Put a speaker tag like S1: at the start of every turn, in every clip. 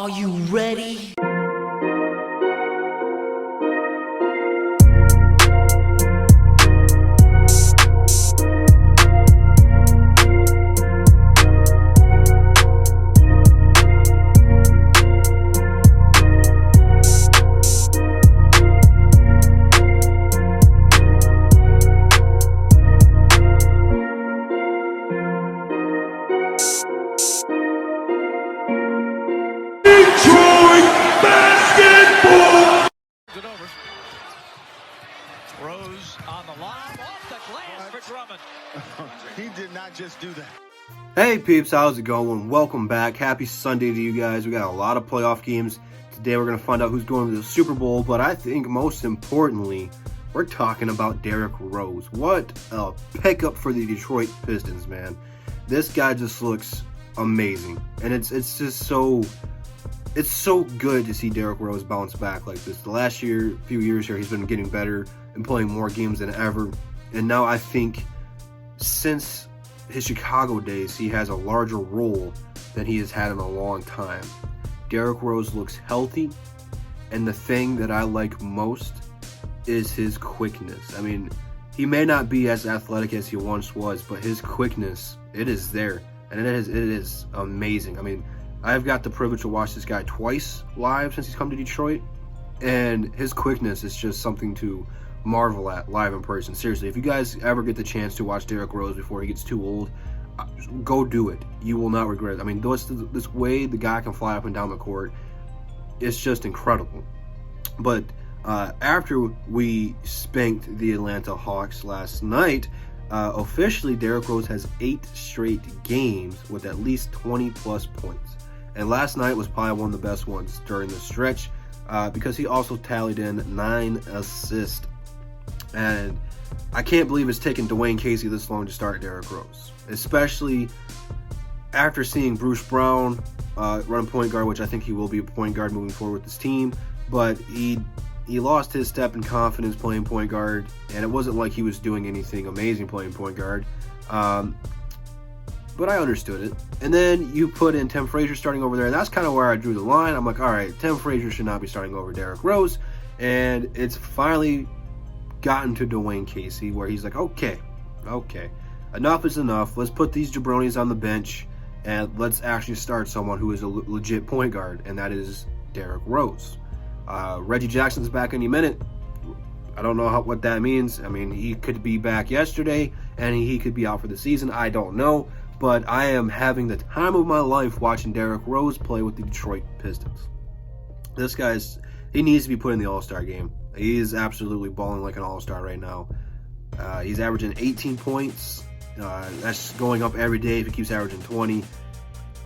S1: Are you ready?
S2: Rose on the lob, off the glass for Drummond.
S3: He did not just do that.
S4: Hey peeps, how's it going? Welcome back. Happy Sunday to you guys. We got a lot of playoff games. Today we're going to find out who's going to the Super Bowl, but I think most importantly, we're talking about Derrick Rose. What a pickup for the Detroit Pistons, man. This guy just looks amazing. And it's just so good to see Derrick Rose bounce back like this. The last few years here, he's been getting better and playing more games than ever. And now I think since his Chicago days, he has a larger role than he has had in a long time. Derrick Rose looks healthy, and the thing that I like most is his quickness. I mean, he may not be as athletic as he once was, but his quickness, it is there, and it is amazing. I mean, I've got the privilege to watch this guy twice live since he's come to Detroit, and his quickness is just something to marvel at live in person. Seriously, if you guys ever get the chance to watch Derrick Rose before he gets too old, go do it. You will not regret it. I mean, this way the guy can fly up and down the court, it's just incredible. But after we spanked the Atlanta Hawks last night, officially Derrick Rose has 8 straight games with at least 20 plus points. And last night was probably one of the best ones during the stretch because he also tallied in 9 assists. And I can't believe it's taken Dwayne Casey this long to start Derrick Rose, especially after seeing Bruce Brown run point guard, which I think he will be a point guard moving forward with this team. But he lost his step and confidence playing point guard, and it wasn't like he was doing anything amazing playing point guard. But I understood it. And then you put in Tim Frazier starting over there, and that's kind of where I drew the line. I'm like, all right, Tim Frazier should not be starting over Derrick Rose. And it's finally gotten to Dwayne Casey where he's like, okay, enough is enough. Let's put these jabronis on the bench, and let's actually start someone who is a legit point guard, and that is Derrick Rose. Reggie Jackson's back any minute. I don't know what that means. I mean, he could be back yesterday, and he could be out for the season. I don't know. But I am having the time of my life watching Derrick Rose play with the Detroit Pistons. This he needs to be put in the All-Star game. He is absolutely balling like an All-Star right now. He's averaging 18 points. That's going up every day if he keeps averaging 20.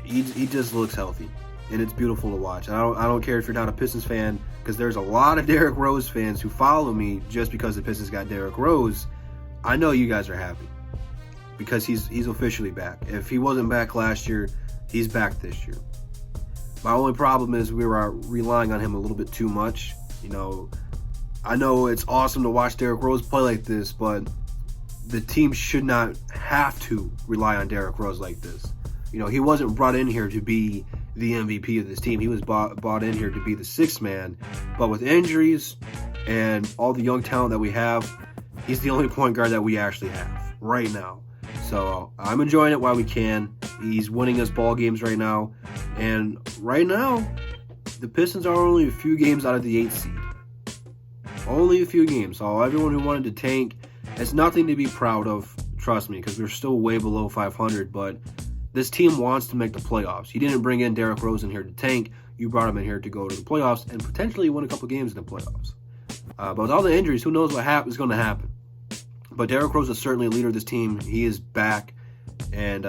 S4: He just looks healthy, and it's beautiful to watch. I don't care if you're not a Pistons fan, because there's a lot of Derrick Rose fans who follow me just because the Pistons got Derrick Rose. I know you guys are happy, because he's officially back. If he wasn't back last year, he's back this year. My only problem is we were relying on him a little bit too much. You know, I know it's awesome to watch Derrick Rose play like this, but the team should not have to rely on Derrick Rose like this. You know, he wasn't brought in here to be the MVP of this team. He was brought in here to be the sixth man. But with injuries and all the young talent that we have, he's the only point guard that we actually have right now. So I'm enjoying it while we can. He's winning us ball games right now. And right now, the Pistons are only a few games out of the 8th seed. Only a few games. So everyone who wanted to tank, it's nothing to be proud of, trust me, because we're still way below 500. But this team wants to make the playoffs. You didn't bring in Derrick Rose in here to tank. You brought him in here to go to the playoffs and potentially win a couple games in the playoffs. But with all the injuries, who knows what is going to happen. But Derrick Rose is certainly a leader of this team. He is back, and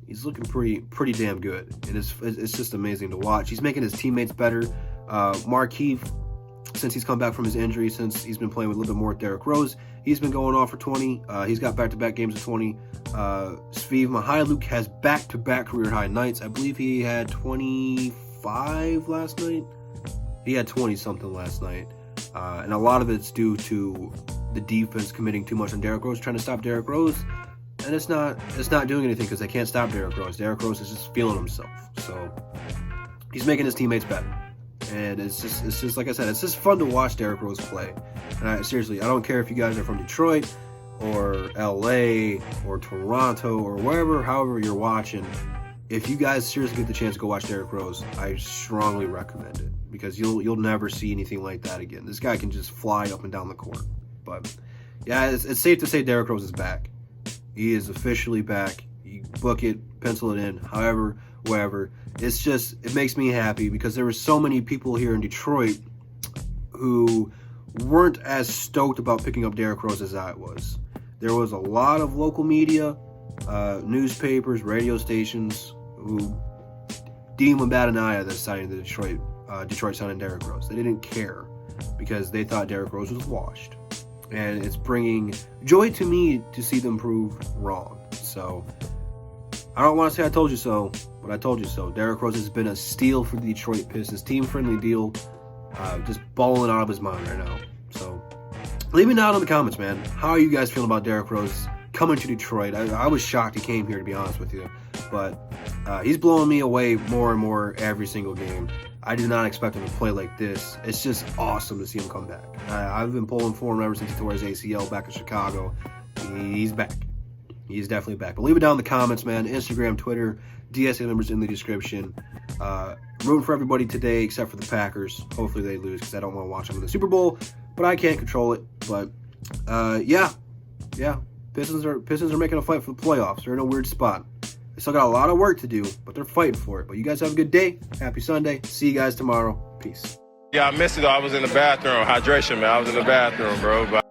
S4: he's looking pretty damn good. And it's just amazing to watch. He's making his teammates better. Markieff, since he's come back from his injury, since he's been playing with a little bit more with Derrick Rose, he's been going off for 20. He's got back-to-back games of 20. Sviv Mihailuk has back-to-back career-high nights. I believe he had 25 last night. He had 20-something last night. And a lot of it's due to the defense committing too much on Derrick Rose, trying to stop Derrick Rose. And it's not doing anything because they can't stop Derrick Rose. Derrick Rose is just feeling himself. So he's making his teammates better. And it's just like I said, it's just fun to watch Derrick Rose play. And seriously, I don't care if you guys are from Detroit or LA or Toronto or wherever, however you're watching. If you guys seriously get the chance to go watch Derrick Rose, I strongly recommend it, because you'll never see anything like that again. This guy can just fly up and down the court. But yeah, it's safe to say Derrick Rose is back. He is officially back. You book it, pencil it in, however, wherever. It makes me happy, because there were so many people here in Detroit who weren't as stoked about picking up Derrick Rose as I was. There was a lot of local media, newspapers, radio stations who didn't even bat an eye at the signing of the Detroit signing Derrick Rose. They didn't care, because they thought Derrick Rose was washed. And it's bringing joy to me to see them prove wrong. So I don't want to say I told you so, but I told you so. Derrick Rose has been a steal for the Detroit Pistons. Team-friendly deal. Just balling out of his mind right now. So leave me down in the comments, man. How are you guys feeling about Derrick Rose coming to Detroit? I was shocked he came here, to be honest with you. But he's blowing me away more and more every single game. I did not expect him to play like this. It's just awesome to see him come back. I've been pulling for him ever since he tore his ACL back in Chicago. He's back. He's definitely back. But leave it down in the comments, man. Instagram, Twitter, DSA numbers in the description. Rooting for everybody today except for the Packers. Hopefully they lose, because I don't want to watch them in the Super Bowl. But I can't control it. But yeah. Pistons are making a fight for the playoffs. They're in a weird spot. They still got a lot of work to do, but they're fighting for it. But you guys have a good day. Happy Sunday. See you guys tomorrow. Peace.
S1: Yeah, I missed it. I was in the bathroom. Hydration, man. I was in the bathroom, bro. But